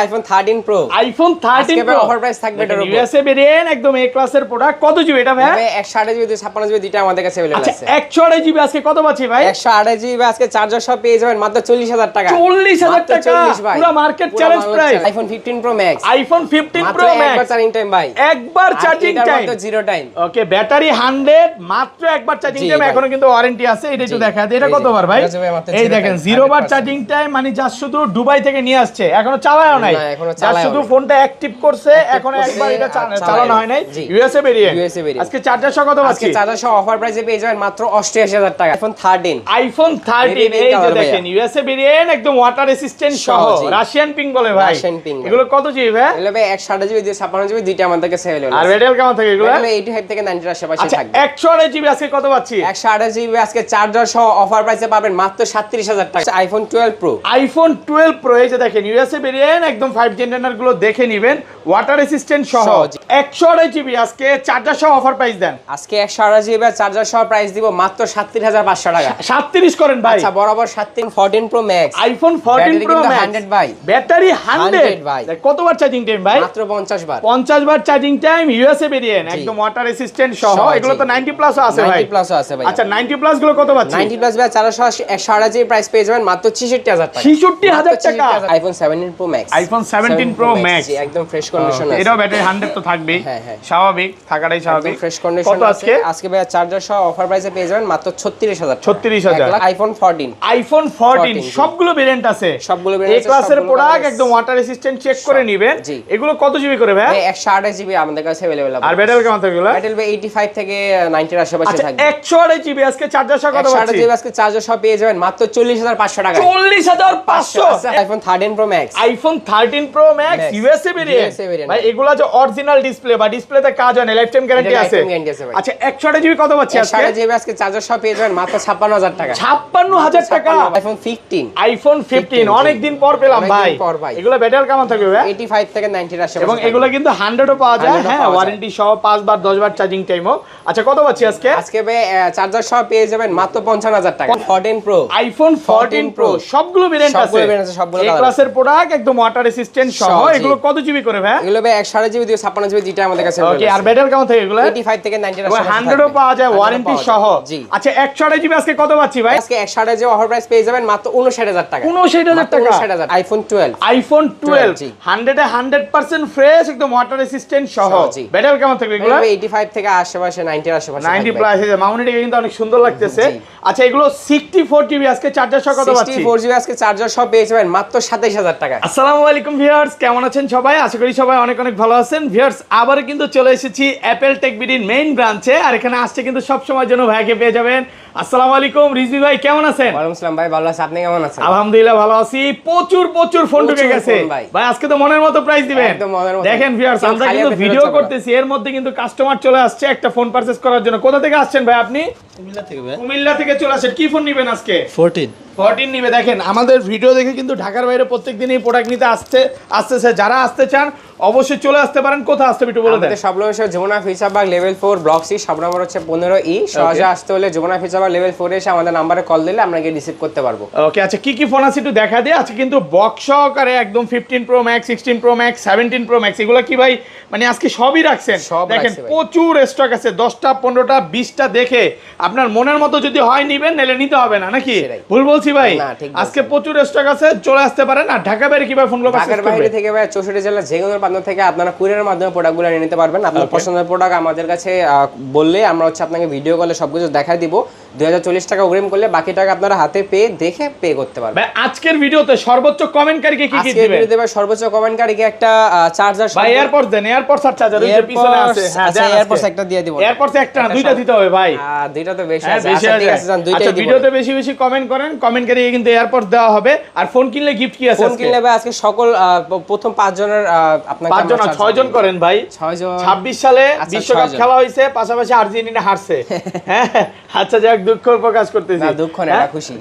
IPhone 13 pro iPhone 13 pro offer price থাকবে এটার উপর ইউএসএ ভেরিয়েন্ট একদম এ ক্লাসের প্রোডাক্ট কত জিবি এটা ভাই 128 জিবি 56 জিবি দুটো আমাদের কাছে अवेलेबल আচ্ছা আছে 128 জিবি আজকে কত পাচ্ছি ভাই 128 জিবি আজকে চার্জার সহ পেয়ে যাবেন মাত্র 40000 টাকা 40000 টাকা পুরো market challenge price iPhone 15 pro max iPhone 15 pro max একবার চার্জিং টাইম ভাই একবার চার্জিং টাইম মাত্র 0 টাইম ওকে ব্যাটারি 100 মাত্র একবার চার্জিং টাইম এখনো কিন্তু ওয়ারেন্টি আছে এটা একটু দেখা এটা কত বার ভাই এই দেখেন 0 বার চার্জিং টাইম মানে জাস্ট শুধু দুবাই থেকে নিয়ে আসছে এখনো চালায়ও নাই জাস্ট শুধু ফোনটা অ্যাক্টিভ করছে এখনো একবার এটা চালানো হয় নাই ইউএসএ ভেরিয়েন্ট আজকে চার্জার সহ কত পাচ্ছি আজকে চার্জার সহ অফার প্রাইসে পেয়ে যাবেন মাত্র 88000 টাকা আইফোন 13 এই যে দেখেন ইউএসএ ভেরিয়েন্ট একদম ওয়াটার রেসিস্ট্যান্ট সহ রাশিয়ান পিঙ্ক বলে ভাই এগুলো কত জিবি ভাই এগুলো ভাই 128 জিবি 56 জিবি দুইটা আমাদের কাছে अवेलेबल আর ব্যাটারি কেমন থাকে এগুলো 85 থেকে 90 এর আশেপাশে থাকবে 128 জিবি আজকে কত পাচ্ছি 128 জিবি আজকে চার্জার সহ অফার প্রাইসে পাবেন মাত্র 37000 টাকা আইফোন 12 প্রো এই যে দেখেন ইউএসএ ভেরিয়েন্ট একদম 5 জেনারেটর গুলো দেখে নেবেন ওয়াটার রেসিস্ট্যান্ট সহ 128 জিবি আজকে চার্জার সহ অফার প্রাইস দেন আজকে 128 জিবি চার্জার সহ প্রাইস দিব মাত্র 37500 টাকা 37 করেন ভাই আচ্ছা বরাবর 14 pro max iPhone 14 pro max 100 ভাই ব্যাটারি 100 ভাই কতবার চার্জিং টাইম ভাই মাত্র 50 বার চার্জিং টাইম ইউএসএ ভেরিয়েন্ট একদম ওয়াটার রেসিস্ট্যান্ট সহ এগুলো তো 90 প্লাস আছে ভাই 90 প্লাস আছে ভাই আচ্ছা 90 প্লাস গুলো কত পাচ্ছি 90 প্লাস ভাই চার্জার সহ 128 জিবি প্রাইস পেয়ে যাবেন মাত্র 66000 টাকা 66000 টাকা iPhone 17 pro max iPhone 17 pro max একদম ফ্রেশ কন্ডিশন আছে এটাও ব্যাটারি 100 তো থাকবেই স্বাভাবিক থাকাটাই স্বাভাবিক ফ্রেশ কন্ডিশন কত আজকে ভাই চার্জার সহ অফার প্রাইসে পেয়ে যাবেন মাত্র 36000 36000 আইফোন 14 সবগুলো ভেরিয়েন্ট আছে সবগুলো এই ক্লাসের প্রোডাক্ট একদম ওয়াটার রেসিস্ট্যান্ট চেক করে নেবেন এগুলো কত জিবি করে ভাই 128 জিবি আমাদের কাছে अवेलेबल আছে আর ব্যাটারি কেমন থাকে এগুলো ব্যাটারি 85 থেকে 90 এর আশেপাশে থাকবে 128 জিবি আজকে চার্জার সহ কত পাচ্ছি 128 জিবি আজকে চার্জার সহ পেয়ে যাবেন মাত্র 40500 টাকা 40500 iPhone 13 pro max iPhone 13 pro max USA variant ভাই এগুলা যে অরিজিনাল ডিসপ্লে বা ডিসপ্লেতে কাজ হয় না লাইফ টাইম গ্যারান্টি আছে আচ্ছা 128 জিবি কত পাচ্ছি আজকে 128 জিবি আজকে চার্জার সহ পেয়ে যাবেন মাত্র 56000 টাকা 56000 টাকা আইফোন 15 অনেক দিন পর পেলাম ভাই এগুলা ব্যাটারি কেমন থাকবে ভাই 85 থেকে 90 এর আশেপাশে এবং এগুলা কিন্তু 100 ও পাওয়া যায় হ্যাঁ ওয়ারেন্টি সহ 5 বার 10 বার চার্জিং টাইমও আচ্ছা কত পাচ্ছি আজকে ভাই চার্জার সহ পেয়ে যাবেন মাত্র 55000 টাকা 14 প্রো আইফোন 14 প্রো সবগুলো ভেরিয়েন্ট আছে সবগুলো এই ক্লাসের প্রোডাক্ট একদম ওয়াটার রেসিস্ট্যান্ট সহ এগুলো কত জিবি করে ভাই এগুলো ভাই 128 জিবি 56 জিবি দুটো আমাদের কাছে ওকে আর ব্যাটারি কেমন থাকে এগুলো 85 থেকে 90 এর আশেপাশে 100 ও পাওয়া যায় ওয়ারেন্টি সহ আচ্ছা 128 জিবি আজকে কত পাচ্ছি ভাই আজকে 128 জিবি অফার প্রাইস পেয়ে যাবেন মাত্র 59000 টাকা 59000 টাকা 59000 আইফোন 12 100 এ 100% ফ্রেশ একদম ওয়াটার রেসিস্ট্যান্ট সহ ব্যাটারি কেমন থাকবে এগুলো 85 থেকে আশেপাশে 90 এর আশেপাশে 90 প্লাস এই মাউন্টটা কিন্তু অনেক সুন্দর লাগতেছে আচ্ছা এগুলো 64 জিবি আজকে চার্জার সহ কত পাচ্ছি 64 জিবি আজকে চার্জার সহ পেয়ে যাবেন মাত্র 27000 টাকা আসসালামু আলাইকুম ভিউয়ার্স কেমন আছেন সবাই আশা করি সবাই অনেক অনেক ভালো আছেন ভিউয়ার্স আবার কিন্তু চলে এসেছি অ্যাপল টেক বিডির মেইন ব্রাঞ্চে আর এখানে আসছে কিন্তু সব সময় জন্য ভাইকে পেয়ে যাবেন আসসালামু আলাইকুম রিজভি ভাই কেমন আছেন ওয়ালাইকুম আসসালাম ভাই ভালো আছি আপনি কেমন আছেন আলহামদুলিল্লাহ ভালো আছি প্রচুর ফোন ঢুকে গেছে ভাই আজকে তো মনের মতো প্রাইস দিবেন একদম মনের মতো দেখেন ভিউয়ার্স আমরা কিন্তু ভিডিও করতেছি এর মধ্যে কিন্তু কাস্টমার চলে আসছে একটা ফোন পারচেজ করার জন্য কোথা থেকে আসছেন ভাই আপনি কুমিল্লা থেকে চলে আসেন কি ফোন নেবেন আজকে 14 নিবে দেখেন আমাদের ভিডিও দেখে কিন্তু ঢাকার বাইরে প্রত্যেকদিনই প্রোডাক্ট নিতে আসতেছে যারা আসতে চান অবশ্যই চলে আসতে পারেন কোথায় আসতে একটু বলে দেন আমাদের সব লোকেশন যমুনা ফিচারবাগ লেভেল 4 ব্লক সি সব নম্বর হচ্ছে 15 ই সহজে আসতে হলে যমুনা ফিচারবাগ লেভেল 4 এ এসে আমাদের নম্বরে কল দিলে আমরা গিয়ে রিসিভ করতে পারবো ওকে আচ্ছা কি ফোন আছে একটু দেখা দিই আজকে কিন্তু বক্স সহকারে একদম 15 pro max 16 pro max 17 pro max এগুলো কি ভাই মানে আজকে সবই রাখছেন দেখেন প্রচুর স্টক আছে 10টা 15টা 20টা দেখে আপনার মনের মতো যদি হয় নিবেন নালে নিতে হবে না নাকি ভুল বলছি ভাই আজকে প্রচুর স্টক আছে চলে আসতে পারেন আর ঢাকা বাইরে কিভাবে ফোনগুলো পারচেজ করবেন ঢাকার বাইরে থেকে ভাই 64 জেলা যে কোনো প্রান্ত থেকে আপনারা কুরিয়ারের মাধ্যমে প্রোডাক্টগুলো নিয়ে নিতে পারবেন আপনার পছন্দের প্রোডাক্ট আমাদের কাছে বললে আমরা হচ্ছে আপনাকে ভিডিও কলে সবকিছু দেখাই দিব 2040 টাকা অগ্রিম করলে বাকি টাকা আপনারা হাতে পেয়ে দেখে পে করতে পারবেন ভাই আজকের ভিডিওতে সর্বোচ্চ কমেন্টকারীকে কি দিবেন আজকের ভিডিওতে ভাই সর্বোচ্চ কমেন্টকারীকে একটা চার্জার ভাই এয়ারপডস দেন এয়ারপডস আর চার্জার ওই যে পিছনে আছে হ্যাঁ আচ্ছা এয়ারপডস একটা দিয়ে দিব এয়ারপডস একটা না দুইটা দিতে হবে ভাই দুইটা তো বেশি আছে আচ্ছা ঠিক আছে জান দুইটাই দিব ভিডিওতে বেশি কমেন্ট করেন কমেন্টকারীকে কিন্তু এয়ারপডস দেওয়া হবে আর ফোন কিনলে গিফট কি আছে ফোন কিনলে ভাই আজকে সকল প্রথম 5 জনের আপনাকে 5 জন 6 জন করেন ভাই 6 জন 26 সালে বিশ্বকাপ খেলা হইছে পাশাপাশি আর্জেন্টিনা হারছে হ্যাঁ আচ্ছা যাক দুঃখ প্রকাশ করতেছি না দুঃখ না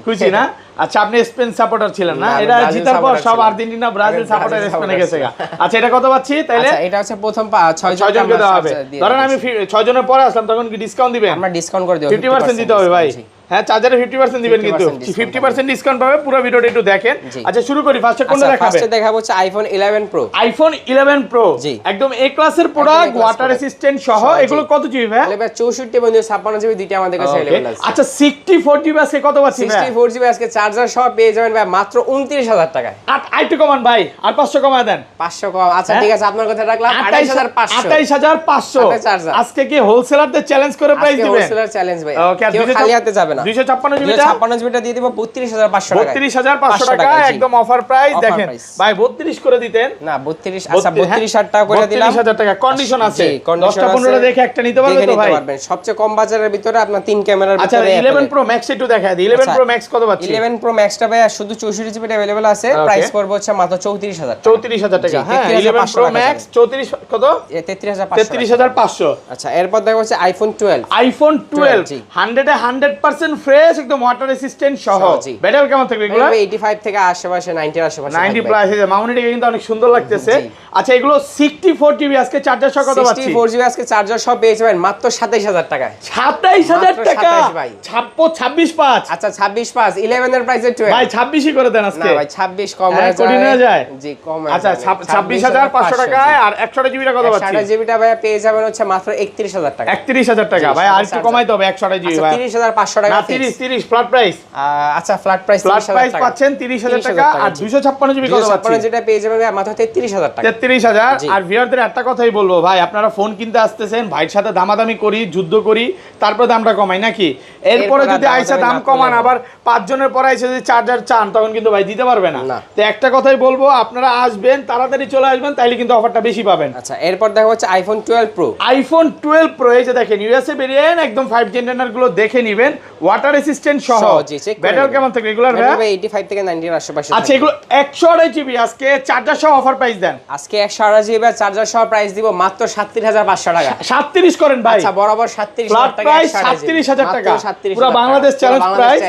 খুশি না আচ্ছা আপনি স্পেন সাপোর্টার ছিলেন না এটা জিতার পর সব আর্জেন্টিনা ব্রাজিল সাপোর্টার স্পেনে গেছে আচ্ছা এটা কত পাচ্ছি তাইলে আচ্ছা এটা হচ্ছে প্রথম 6 জনকে দেওয়া হবে ধরেন আমি 6 জনের পরে আসলাম তখন কি ডিসকাউন্ট দিবেন আমরা ডিসকাউন্ট করে দেব 50% দিতে হবে ভাই হ্যাঁ চার্জারে 50% দিবেন, কিন্তু 50% ডিসকাউন্ট পাবে। পুরো ভিডিওটা একটু দেখেন। আচ্ছা শুরু করি, ফার্স্টে কোনটা দেখাবেন? ফার্স্টে দেখাবো হচ্ছে আইফোন 11 প্রো। আইফোন 11 প্রো একদম এ ক্লাসের প্রোডাক্ট, ওয়াটার রেসিস্ট্যান্ট সহ। এগুলো কত জিবি ভাই? এগুলো 64 এবং 56 জিবি দুইটা আমাদের কাছে अवेलेबल আছে। আচ্ছা 64 জিবি আজকে কত পাচ্ছি ভাই? 64 জিবি আজকে চার্জার সহ পেয়ে যাবেন ভাই মাত্র 29000 টাকায়। আইটু কমান ভাই, আর 500 কমায় দেন। 500 কম, আচ্ছা ঠিক আছে আপনার কথা রাখলাম 28500। 28500 আজকে কি হোলসেলারদের চ্যালেঞ্জ করে প্রাইস দিবেন? হোলসেলার চ্যালেঞ্জ ভাই, ওকে, কেউ খালি হাতে যাবে না। 256 জিবি, 256 জিবিটা দিয়ে দিব 32500 টাকা। 32500 টাকা একদম অফার প্রাইস। দেখেন ভাই 32 করে দিতেন না? 32, আচ্ছা 32000 টাকা করে দিলাম। 32000 টাকা কন্ডিশন আছে। 10টা 15টা দেখে একটা নিতে পারবেন তো ভাই? সবচেয়ে কম বাজারের ভিতরে আপনার 3 ক্যামেরার ভিতরে। আচ্ছা 11 প্রো ম্যাক্স একটু দেখায় দিই। 11 প্রো ম্যাক্স কত পাচ্ছি? 11 প্রো ম্যাক্সটা ভাই শুধু 64 জিবি अवेलेबल আছে, প্রাইস পড়বে হচ্ছে মাত্র 34000 টাকা। 34000 টাকা। হ্যাঁ 11 প্রো ম্যাক্স 34 কত? 33500। আচ্ছা এরপর দেখা হচ্ছে আইফোন 12। আইফোন 12 100% ফ্রেশ, একদম ওয়াটার রেসিস্ট্যান্ট সহ। ব্যাটারি কেমন থাকবে এগুলো? 85 থেকে আশেপাশে 90 এর আশেপাশে 90 প্লাস। এই যে মাউন্টেড কিন্তু অনেক সুন্দর লাগতেছে। আচ্ছা এগুলো 64 জিবি আজকে চার্জার সহ কত পাচ্ছি? 64 জিবি আজকে চার্জার সহ পেয়ে যাবেন মাত্র 27000 টাকায়। 27000 টাকা ভাই। 26.5। আচ্ছা 26.5 11 এর প্রাইসে 12 ভাই 26ই করে দেন আজকে। না ভাই 26 কম হয়ে যায়। কঠিন হয়ে যায়। জি কম হয়ে যায়। আচ্ছা 26500 টাকায় আর 100 জিবিটা কত পাচ্ছি? 100 জিবিটা ভাই পেয়ে যাবেন হচ্ছে মাত্র 31000 টাকা। 31000 টাকা ভাই, আর একটু কমাইতে হবে 100 জিবি ভাই। 30500 টাকা। না 30 ফ্ল্যাট প্রাইস। আচ্ছা ফ্ল্যাট প্রাইস 30000 টাকা পাচ্ছেন। 30000 টাকা আর 256 জিবি কত পাচ্ছি? 256 যেটা পেয়ে যাবেন মাত্র 33000 টাকা। 33000। আর ভিউয়ারদের একটা কথাই বলবো ভাই, আপনারা ফোন কিনতে আসতেছেন, ভাইয়ের সাথে দামাদামি করি, যুদ্ধ করি, তারপর দামটা কমাই নাকি? এরপরে যদি আইসা দাম কমান, আবার 5 জনের পরে আইসা যদি চার্জার চান, তখন কিন্তু ভাই দিতে পারবে না। তো একটা কথাই বলবো, আপনারা আসবেন, তাড়াতাড়ি চলে আসবেন, তাইলে কিন্তু অফারটা বেশি পাবেন। আচ্ছা এরপর দেখা হচ্ছে আইফোন 12 প্রো। আইফোন 12 প্রো এই যে দেখেন ইউএসএ ভেরিয়েন্ট, একদম 5G এন্টেনার গুলো দেখে নেবেন, ওয়াটার রেসিস্ট্যান্ট সহ। ব্যাটারি কেমন থাকবে এগুলোর ভাই? 85 থেকে 90 এর আশেপাশে। আচ্ছা এগুলো 128 জিবি আজকে চার্জার সহ অফার প্রাইস দেন। আজকে 128 জিবি চার্জার সহ প্রাইস দিব মাত্র 37500 টাকা। 37 করেন ভাই। আচ্ছা বরাবর 37000 টাকা। প্রাইস 37000 টাকা। পুরো বাংলাদেশ চ্যালেঞ্জ প্রাইস।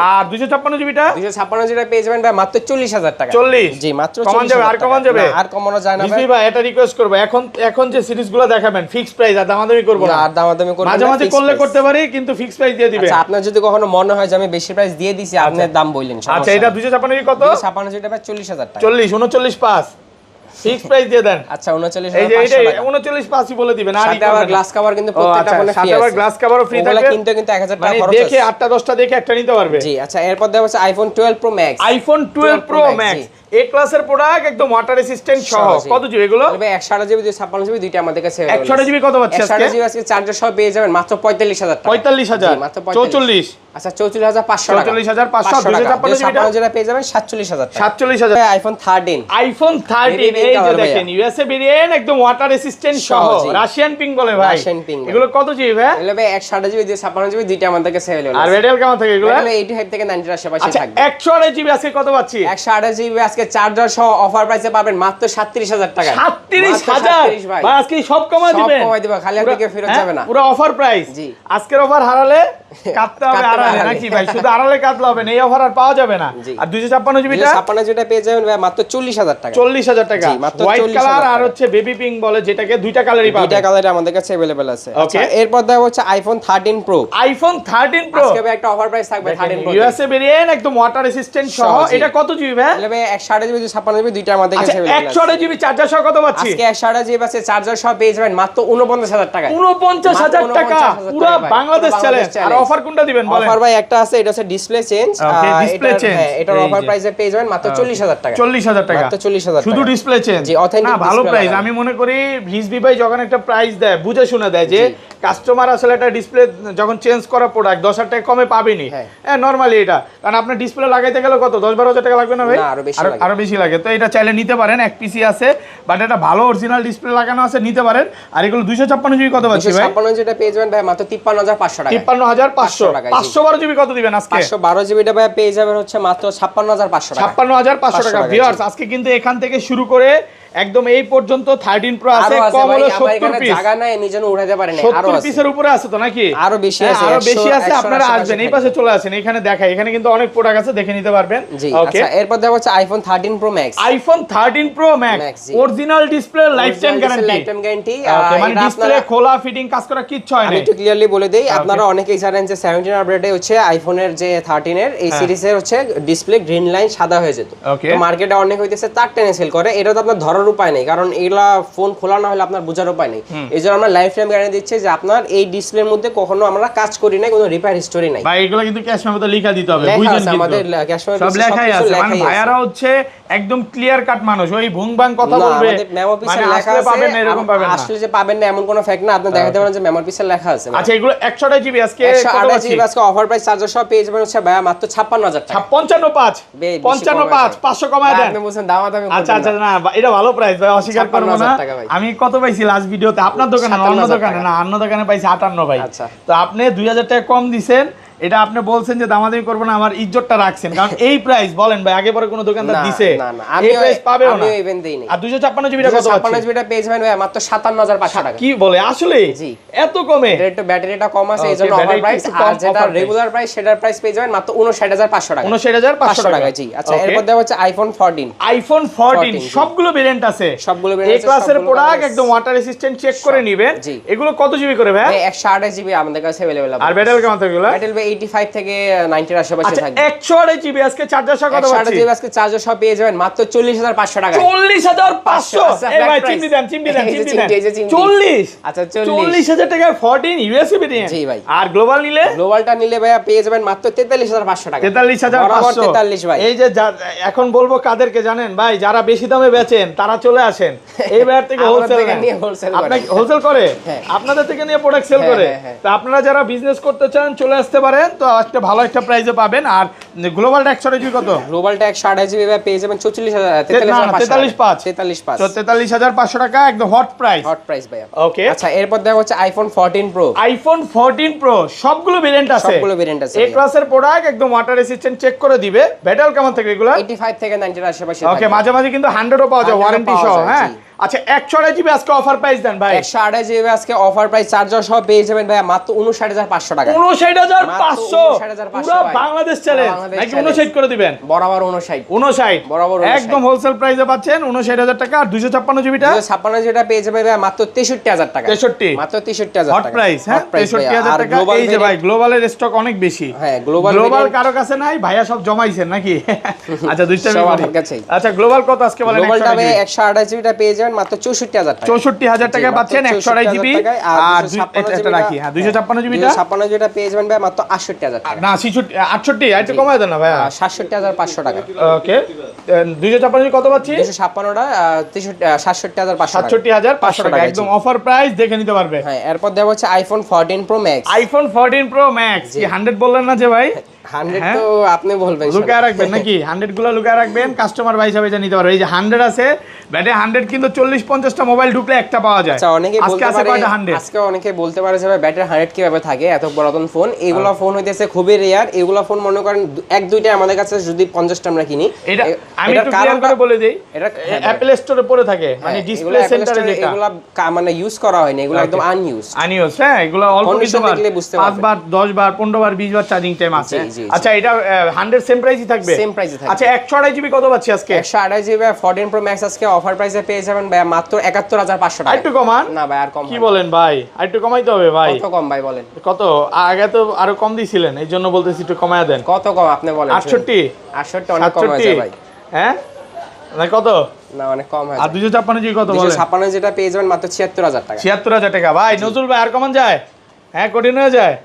আর 256 জিবিটা? 256 জিবিটা পেয়ে যাবেন ভাই মাত্র 40000 টাকা। 40 জি মাত্র 40। কমান যাবে? আর কমান যাবে? আর কমানো যায় না ভাই। ভাই এটা রিকোয়েস্ট করব, এখন যে সিরিজগুলো দেখাবেন ফিক্স প্রাইস, আর দামাদামি করব না। আর দামাদামি করব না, মাঝে মাঝে করলে করতে পারি, কিন্তু ফিক্স প্রাইস দিয়ে দিবেন। আচ্ছা আপনার যদি কখনো মনে হয় যে আমি বেশি প্রাইস দিয়ে দিছি, আপনি দাম বললেন। আচ্ছা এটা 256 কত? 256 জিবিটা ভাই 40000 টাকা। 40 39.5 ফিক্স প্রাইস দিয়ে দেন। আচ্ছা 39500 এই যে এটা 39.5 বলে দিবেন। আর সাথে আবার গ্লাস কভার কিন্তু প্রত্যেকটা ফোনে ফ্রি আছে। সাথে আবার গ্লাস কভারও ফ্রি থাকবে। কিন্তু 1000 টাকা খরচ আছে। দেখে 8টা 10টা দেখে একটা নিতে পারবে। জি আচ্ছা এরপর দেখা হচ্ছে iPhone 12 pro max. IPhone 12 pro max A ক্লাসের প্রোডাক্ট, একদম ওয়াটার রেসিস্ট্যান্ট সহ। কত জিবি এগুলো? তবে 128 জিবি 256 জিবি দুইটা আমাদের কাছে अवेलेबल। 128 জিবি কত পাচ্ছি আজকে? 128 জিবি আজকে চার্জার সহ পেয়ে যাবেন মাত্র 45000 টাকা। 45000 মাত্র 44। আচ্ছা 44500 টাকা। 44500 256 যেটা পেয়ে যাবেন 47000 টাকা। 47000। আইফোন 13। আইফোন 13 এই যে দেখেন ইউএসএ ভেরিয়েন্ট, একদম ওয়াটার রেসিস্ট্যান্ট সহ। রাশিয়ান পিঙ্ক বলে ভাই। Russian pink. এগুলো কত জিবি ভাই? এগুলো ভাই 128 জিবি 256 জিবি দুইটা আমাদের কাছে अवेलेबल। আর রেডিয়াল কেমন থাকে এগুলো? এগুলো 85 থেকে 90 এর আশেপাশে থাকবে। 128 জিবি আজকে কত পাচ্ছি? 128 জিবি আজকে চার্জার সহ অফার প্রাইসে পাবেন মাত্র 37000 টাকা। 37000 ভাই আজকে সব কমাই দিবেন। সব কমাই দিবা, খালি আপনি কে ফেরত যাবে না। পুরো অফার প্রাইস। জি আজকের অফার হারালে কাটতে হবে আড়ালে নাকি ভাই? শুধু আড়ালে কাটলে হবে না, এই অফার আর পাওয়া যাবে না। আর 256 জিবিটা? 256 জিবিটা পেয়ে যাবেন ভাই মাত্র 40000 টাকা। 40000 টাকা। হোয়াইট কালার আর হচ্ছে বেবি পিঙ্ক বলে যেটাকে, দুইটা কালারই পাবেন। দুইটা কালারই আমাদের কাছে अवेलेबल আছে। আচ্ছা এরপর দেখা হচ্ছে আইফোন 13 প্রো। আইফোন 13 প্রো আজকে ভাই একটা অফার প্রাইস থাকবে 13 প্রো। ইউএসএ ভেরিয়েন্ট, একদম ওয়াটার রেসিস্ট্যান্ট সহ। এটা কত জিবি ভাই? এগুলো ভাই 128 জিবি 256 জিবি দুইটা আমাদের কাছে अवेलेबल আছে। 128 জিবি চার্জার সহ কত পাচ্ছি? আজকে 128 জিবি আছে চার্জার সহ পেয়ে যাবেন মাত্র 49000 টাকা। 49000 টাকা। পুরো বাংলাদেশ চ্যালেঞ্জ। আর অফার কোনটা দিবেন বলেন? অফার ভাই একটা আছে, এটা হচ্ছে ডিসপ্লে চেঞ্জ। Display change. হ্যাঁ এটার অফার প্রাইসে পেয়ে যাবেন মাত্র 40000 টাকা। 40000 টাকা। মাত্র 40000 টাকা। শুধু ডিসপ্লে চেঞ্জ। জি অথেন্টিক। না ভালো প্রাইস। আমি মনে করি রিজভি ভাই যখন একটা প্রাইস দেয় বুঝে শুনে দেয় যে কাস্টমার আসলে একটা ডিসপ্লে যখন চেঞ্জ করা প্রোডাক্ট 10000 টাকা কমে পাবেনি। হ্যাঁ নরমালি এটা, কারণ আপনার ডিসপ্লে লাগাইতে গেলে কত 10-12000 টাকা লাগবে না ভাই? না আরো বেশি লাগে। তো এটা চাইলে নিতে পারেন, এক পিসি আছে, বাট এটা ভালো অরিজিনাল ডিসপ্লে লাগানো আছে, নিতে পারেন। আর এগুলো 256 জিবি কত পাচ্ছি ভাই? 256 যেটা পেয়ে যাবেন ভাই মাত্র 53500 টাকা। 53500 টাকা। 512 জিবি কত দিবেন আজকে? 512 জিবিটা ভাই পেয়ে যাবেন হচ্ছে মাত্র 56500 টাকা। 56500 টাকা। ভিউয়ার্স আজকে কিন্তু এখান থেকে শুরু করে একদম এই পর্যন্ত 13 প্রো আছে, আরো আছে কম ভাই, হলো আমার 70 এখানে পিস। জায়গা নাই নিজে উঠাতে পারে না, আরো 70 আছে, পিসের উপরে আছে তো নাকি? আরো বেশি আছে, আরো বেশি আছে, 100 আপনারা 100 আসবেন এই পাশে চলে আসেন, এখানে দেখাই, এখানে কিন্তু অনেক প্রোডাক্ট আছে, দেখে নিতে পারবেন। জি ওকে, আচ্ছা এরপর দেখো হচ্ছে iPhone 13 pro max. IPhone 13 pro max Max, জি। Original display, life time guarantee. Life time guarantee. মানে ডিসপ্লে খোলা ফিটিং কাজ করা কিচ্ছু হয় না। আমি একটু ক্লিয়ারলি বলে দেই, আপনারা অনেকেই জানেন যে 17 আপডেটে হচ্ছে আইফোনের যে 13 এর এই সিরিজের হচ্ছে ডিসপ্লে গ্রিন লাইন সাদা হয়ে যেত, ওকে, তো মার্কেটে অনেক হইতেছে তার টেনে সেল করে, এটা তো আপনার ধরার উপায় নেই, কারণ এগুলা ফোন খোলা না হলে আপনার বোঝার উপায় নেই। এইজন্য আমরা লাইফ টাইম গ্যারান্টি দিচ্ছি যে আপনার এই ডিসপ্লের মধ্যে কখনো আমরা কাজ করি না, কোনো রিপেয়ার হিস্টোরি নাই। ভাই এগুলো কিন্তু ক্যাশ মেমোতে লেখা দিতে হবে, লেখা বুঝুন আছে কিন্তু আমাদের ক্যাশ মেমো সব লেখাই আছে, মানে ভাইয়ারা হচ্ছে একদম ক্লিয়ার কাট মানুষ, ওই ভুংবাং কথা বলবে আমাদের মেমো পিসে মানে লেখা আসলে আছে, পাবেন না এরকম পাবেন না। আসলে যে পাবেন না এমন কোনো ফ্যাক্ট না, আপনি দেখাতে পারেন যে মেমো পিসে লেখা আছে। আচ্ছা এগুলো 128 জিবি আজকে কত 128 আছে? জিবি আজকে অফার প্রাইস চার্জার সহ পেয়ে যাবেন হচ্ছে ভাই মাত্র 56000 টাকা। 55.5 55.5 500 কমায় দেন। আপনি বলছেন দামাদামি করবেন আচ্ছা না। আচ্ছা, না এটা ভালো প্রাইস ভাই, অস্বীকার করব না। 56,000 টাকা ভাই। আমি কত পাইছি লাস্ট ভিডিওতে? আপনার দোকানে না, অন্য 57,000 দোকানে না, অন্য দোকানে পাইছি 58 ভাই। আচ্ছা। তো আপনি 2000 টাকা কম দিবেন, এটা আপনি বলছেন যে দামাদামি করব না, আমার ইজ্জতটা রাখছেন, কারণ এই প্রাইস বলেন ভাই আগে পরে কোনো দোকানদার না, দিছে? না, না, এই প্রাইস পাবেও না। আমিও ইভেন্ট দেই নাই। আর 256 জিবিটা কত 56 আছে? জিবিটা পেয়ে যাবেন ভাই মাত্র 57500 টাকা। কি বলে আসলে? জি। এত কমে? এর একটু ব্যাটারিটা কম আছে Okay, এইজন্য অফার battery প্রাইস, একটু কম, আর যেটা offer price। রেগুলার প্রাইস সেটার প্রাইস পেয়ে যাবেন মাত্র 59500 টাকা। 59500 টাকা। জি আচ্ছা Okay। এরপর দেওয়া হচ্ছে আইফোন 14। আইফোন 14 সবগুলো ভেরিয়েন্ট আছে, সবগুলো এই variant আছে, ক্লাসের সবগুলো প্রোডাক্ট colours। একদম ওয়াটার রেসিস্ট্যান্ট, চেক করে নেবেন। জি। এগুলো কত জিবি করে ভাই? ভাই 128 জিবি আমাদের কাছে अवेलेबल আছে। আর ব্যাটারি কেমন থাকে এগুলো? ব্যাটারি 85 থেকে 90 এর আশেপাশে আচ্ছা থাকবে। 128 জিবি আজকে চার্জার সহ কত 128 পাচ্ছি? জিবি আজকে চার্জার সহ পেয়ে যাবেন মাত্র 40500 টাকা। 40500। আচ্ছা, এই flat ভাই price। চিমনি দেন, চিমনি দেন, এই যে চিমনি চিমটি, এই যে দেন। চিমটি। 40। আচ্ছা 40। 40000 টাকায় 14 ইউএসবি ভেরিয়েন্ট। জি ভাই। আর গ্লোবাল নিলে গ্লোবালটা নিলে ভাইয়া পেয়ে যাবেন মাত্র 43500 টাকা। 43500। 43 ভাই। এই যে এখন বলবো কাদেরকে জানেন ভাই, যারা বেশি দামে বেচেন তারা চলে আসেন এই বাজার থেকে, আমাদের হোলসেল থেকে নিয়ে wholesale করে। আপনাকে হোলসেল করে, হ্যাঁ। আপনাদের থেকে নিয়ে প্রোডাক্ট সেল হ্যাঁ, করে। হ্যাঁ, হ্যাঁ। তো আপনারা যারা বিজনেস করতে চান চলে আসতে পারেন, তো একটা ভালো একটা প্রাইসে পাবেন। আর গ্লোবালটা 128 কত? গ্লোবালটা 128 জিবি ভাই পেয়ে যাবেন 43500 তো 43500 টাকা একদম হট প্রাইস। হট প্রাইস ভাইয়া। ওকে, আচ্ছা এরপর দেখা হচ্ছে আইফোন 14 প্রো। আইফোন 14 প্রো সবগুলো ভেরিয়েন্ট আছে, সবগুলো ভেরিয়েন্ট আছে এই ক্লাসের প্রোডাক্ট একদম ওয়াটার রেসিস্ট্যান্ট, চেক করে দিবে। ব্যাটারি কেমন থাকে এগুলো? 85 থেকে 90 এর আশেপাশে ওকে, থাকবে। মাঝে মাঝে কিন্তু 100ও পাওয়া যায় 100 ওয়ারেন্টি পাওয়া সহ। যায়, হ্যাঁ জি। আচ্ছা 128 জিবি আজকে অফার প্রাইস দেন ভাই। 128 জিবি আজকে অফার প্রাইস চার্জার সহ পেয়ে যাবেন ভাই মাত্র 59500 টাকা। 59500 59500 পুরো ভাই। বাংলাদেশ চ্যালেঞ্জ বাংলাদেশ নাকি challenge। 59 করে দিবেন? বরাবর 59। 59 বরাবর 59 একদম হোলসেল প্রাইসে পাচ্ছেন 59000 টাকা। আর 256 জিবিটা 256 যেটা পেয়ে যাবে ভাই মাত্র 63000 টাকা। 63 মাত্র 63000 হট টাকা। প্রাইস। হ্যাঁ Hot price ভাইয়া। 63000 আর টাকা। global এই যে ভাই variant- গ্লোবালের স্টক অনেক বেশি। হ্যাঁ গ্লোবাল গ্লোবাল কারো কাছে নাই, ভাইয়া সব জমাইছেন নাকি? আচ্ছা দুইটা সব আমার কাছেই। আচ্ছা গ্লোবাল কত আজকে বলেন? গ্লোবালটা ভাই 128 জিবিটা পেয়ে যাবেন মাত্র 64000 টাকা। 64000 টাকা জি, পাচ্ছেন মাত্র 128 জিবি। 64,000 আর 256 এটা রাখি, হ্যাঁ 256 জিবিটা 256 যেটা পেয়ে যাবেন ভাই মাত্র 68000 টাকা। না 68 একটু কমায় দেন না ভাইয়া। 67500 টাকা। ওকে 256 জিবি কত পাচ্ছি? 256টা 67500 টাকা। 67500 টাকা একদম অফার প্রাইস, দেখে নিতে পারবে। হ্যাঁ এরপর দেওয়া হচ্ছে iPhone 14 pro max. IPhone 14 pro max কি 100 বললেন না যে ভাই? 100 হ্যাঁ? তো আপনি বলবেন লুকায় রাখবেন নাকি? 100 গুলো লুকায় রাখবেন, কাস্টমার ভাই হিসাবে নিতে পারবে। এই যে 100 আছে, ব্যাটে 100 কিন্তু 40-50টা মোবাইল ঢুকলে একটা পাওয়া যায়। আচ্ছা অনেকে আজকে বলতে আছে পারে কয়টা 100? আজকে অনেকে বলতে পারে যে ভাই ব্যাটারি 100 কিভাবে থাকে এত পুরাতন ফোন। এগুলা ফোন হইতেছে খুবই রেয়ার। এগুলা ফোন মনে করেন এক দুইটা আমাদের কাছে যদি 50টা আমরা কিনি। এটা আমি এটার একটু ক্লিয়ার কারণটা করে বলে দেই, এটা অ্যাপল স্টোরে পড়ে থাকে, মানে ডিসপ্লে সেন্টারে যেটা এগুলা মানে ইউজ করা হয়নি, এগুলা একদম আনইউজ। আনিওস। হ্যাঁ এগুলো অল্প কিছু Condition বার, দেখলে বুঝতে 5 পারবেন। বার 10 বার 15 বার 20 বার চার্জিং টাইম আছে। জি, জি, জি। আচ্ছা এটা 100 সেম প্রাইসই থাকবে? সেম প্রাইসে থাকবে। আচ্ছা 128 জিবি কত পাচ্ছি আজকে? 128 জিবি 14 প্রো ম্যাক্স আজকে অফার প্রাইসে পেয়ে যাবেন ভাই মাত্র 71500 টাকা। একটু কমান না ভাই আর কম কি হয় না। বলেন ভাই? একটু কমাইতে হবে ভাই। কত কম ভাই বলেন? কত আগে তো আরো কম দিছিলেন, এই জন্য বলতেছি একটু কমায়া দেন। কত কম আপনি বলেন? 68 68 অনেক কম হয়ে যায় ভাই। হ্যাঁ না কত? না অনেক কম হয়ে আর যায়। 256 জিবি কত বলেন? 256 যেটা পেয়ে যাবেন মাত্র 76000 টাকা। 76000 টাকা। ভাই নজরুল ভাই আর কমান যায়? হ্যাঁ কঠিন হয়ে যায়।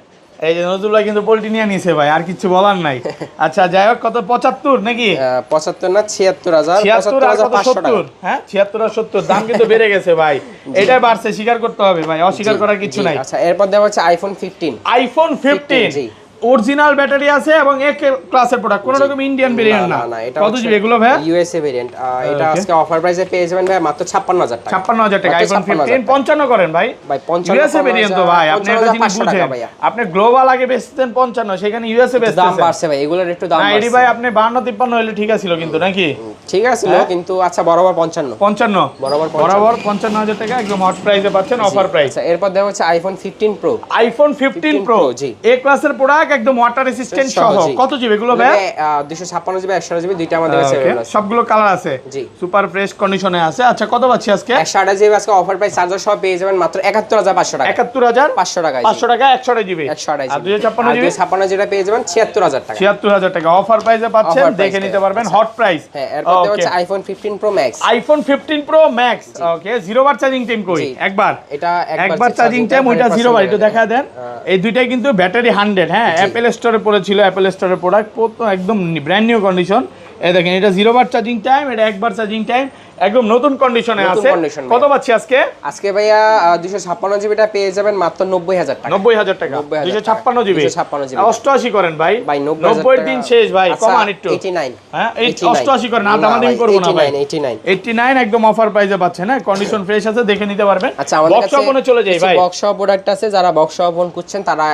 এই যে নজরুল ভাই কিন্তু পোল্ট্রি নিয়ে নিছে ভাই, আর কিছু বলার নাই। আচ্ছা যাই হোক, কত 75 নাকি? 75 না 76000 76 আর কত 75500 টাকা। 70? হ্যাঁ 76 আর 70 দাম কিন্তু বেড়ে গেছে ভাই। এটাই বাড়ছে, স্বীকার করতে হবে ভাই, অস্বীকার করার কিছু জি, নাই। আচ্ছা এরপর দেওয়া হচ্ছে আইফোন 15। আইফোন 15 জি। অরিজিনাল ব্যাটারি আছে এবং এক ক্লাসের প্রোডাক্ট, কোনো রকম ইন্ডিয়ান ভেরিয়েন্ট না। কত জিবি এগুলো ভাই? USA variant. এটা আজকে অফার প্রাইসে পেয়ে যাবেন ভাই মাত্র 56000 টাকা। 56000 টাকা আইফোন 15 55 করেন ভাই। ভাই 55 ইউএসএ ভেরিয়েন্ট তো ভাই, আপনি একটা জিনিস বুঝেন, আপনি গ্লোবাল আগে বেচতেন 55, সেখানে ইউএসএ বেচতেন, দাম বাড়ছে ভাই, এগুলোর একটু দাম বাড়ছে। না এডি ভাই আপনি 52 53 হইলে ঠিক আছিল কিন্তু নাকি? ঠিক আছিল কিন্তু আচ্ছা বরাবর 55 বরাবর 55000 টাকা একদম হট প্রাইসে পাচ্ছেন, অফার প্রাইস। আচ্ছা এরপর দেওয়া হচ্ছে আইফোন 15 প্রো। আইফোন 15 প্রো জি এ ক্লাসের প্রোডাক্ট, একদম ওয়াটার রেসিস্ট্যান্ট সহ। কত জিবি এগুলো ভাই? 256 জিবি 128 জিবি দুইটা আমাদের কাছে अवेलेबल আছে। সবগুলো কালার আছে, জি সুপার ফ্রেশ কন্ডিশনে আছে। আচ্ছা কত পাচ্ছি আজকে? 128 জিবি আজকে অফার প্রাইস চার্জার সহ পেয়ে যাবেন মাত্র 71500 টাকা। 71500 টাকা 500 টাকা 128 জিবি 128 আর 256 জিবি 256 যেটা পেয়ে যাবেন 76000 টাকা। 76000 টাকা অফার প্রাইসে পাচ্ছেন, দেখে নিতে পারবেন, হট প্রাইস। হ্যাঁ এরপর দেওয়া হচ্ছে iPhone 15 pro max. IPhone 15 pro max, okay, 0 বার চার্জিং টাইম কই? একবার এটা একবার চার্জিং টাইম, ওইটা 0 বার, একটু দেখা দেন। এই দুইটাই কিন্তু ব্যাটারি 100, হ্যাঁ অ্যাপল স্টোরে পড়েছিল, অ্যাপল স্টোরের প্রোডাক্ট, একদম ব্র্যান্ড নিউ কন্ডিশন। এই দেখেন এটা 0 বার চার্জিং টাইম, এটা একবার চার্জিং টাইম, একদম নতুন কন্ডিশনে আছে। কত পাচ্ছি আজকে? আজকে ভাইয়া 256 জিবিটা পেয়ে যাবেন মাত্র 90000 টাকা। 90000 টাকা 256 জিবি 88 করেন ভাই। ভাই 90 দিন শেষ ভাই, কমান একটু 89। হ্যাঁ 88 করেন, না দামাদামি করব না ভাই। 89 একদম অফার প্রাইসে পাচ্ছেন, হ্যাঁ কন্ডিশন ফ্রেশ আছে, দেখে নিতে পারবেন। আচ্ছা আমাদের কাছে বক্স ফোনে চলে যাই ভাই, বক্স প্রোডাক্ট আছে, যারা বক্স ফোন খুঁজছেন তারা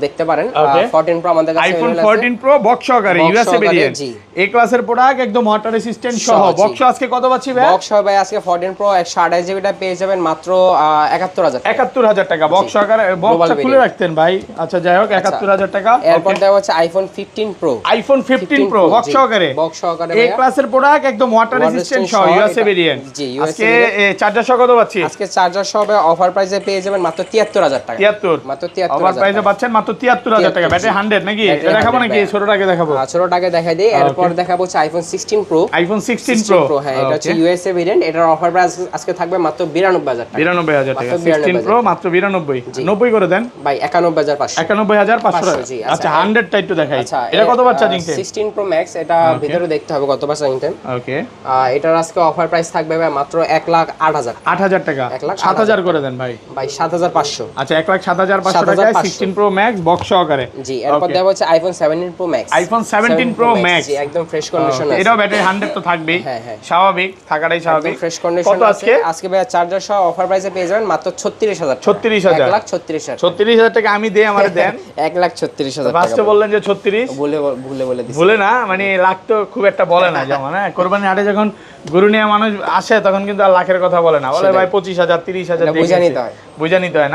দেখতে পারেন। 14 প্রো আমাদের কাছে আইফোন 14 প্রো বক্স সহকারে ইউএসএ ভেরিয়েন্ট, এ ক্লাসের প্রোডাক্ট, একদম ওয়াটার রেসিস্ট্যান্ট সহ। বক্স আজকে কত পাচ্ছি ভাই? বক্স ভাই আজকে 14 প্রো 128 জিবিটা পেয়ে যাবেন মাত্র 71000 টাকা বক্স সহকারে। বক্সটা খুলে রাখতেন ভাই। আচ্ছা যাই হোক 71000 টাকা। এরপর দেওয়া হচ্ছে iPhone 15 pro. IPhone 15 pro box সহকারে এ ক্লাসের প্রোডাক্ট, একদম ওয়াটার রেসিস্ট্যান্ট সহ, ইউএসএ ভেরিয়েন্ট। আজকে চার্জার সহ কত পাচ্ছি? আজকে চার্জার সহ অফার প্রাইসে পেয়ে যাবেন মাত্র 73000 টাকা। 73 মাত্র 73000 অফার প্রাইসে পাচ্ছেন মাত্র 73000 টাকা। ব্যাটারি 100 নাকি? এটা দেখাবো নাকি? ছোটটাকে দেখাবো, ছোটটাকে দেখাই দেই। এরপর দেখাবো হচ্ছে আইফোন 16 প্রো। আইফোন 16 প্রো, হ্যাঁ এটা হচ্ছে ইউএসএ ভেরিয়েন্ট। এটার অফার প্রাইস আজকে থাকবে মাত্র 92000 টাকা। 92000 টাকা 16 প্রো মাত্র 92। 90 করে দেন ভাই 91500। 91500। আচ্ছা 100 টা একটু দেখাই। এটা কত বার চার্জিং টাইম? 16 প্রো ম্যাক্স, এটা ভিতরে দেখতে হবে কত বার চার্জিং টাইম। ওকে এটার আজকে অফার প্রাইস থাকবে ভাই মাত্র 1,08,000। 8000 টাকা 7000 করে দেন ভাই। ভাই 7500। আচ্ছা 1,07,500 টাকায় 16 প্রো ম্যাক্স বক্স সহকারে। জি এরপর দেওয়া হচ্ছে iPhone 17 pro max. IPhone 17 pro max, জি একদম ফ্রেশ কন্ডিশন আছে। এটাও ব্যাটারি 100 তো থাকবেই, হ্যাঁ হ্যাঁ স্বাভাবিক থাকাটাই স্বাভাবিক। ফ্রেশ কন্ডিশন আছে। আজকে ভাই চার্জার সহ অফার প্রাইসে পেয়ে যাবেন মাত্র 36000। 36000 1,36,000। 36000 টাকা আমি দেই, আমারে দেন। 1,36,000 টাকা। ফার্স্টে বললেন যে 36, ভুলে দিছি। ভুলে না, মানে লাখ তো খুব একটা বলে না, যেমন হ্যাঁ কোরবানি হাটে যখন গরু নিয়ে মানুষ আসে তখন কিন্তু আর লাখের কথা বলে না, বলে ভাই 25,000 30,000 বুঝা নিতে হয় না।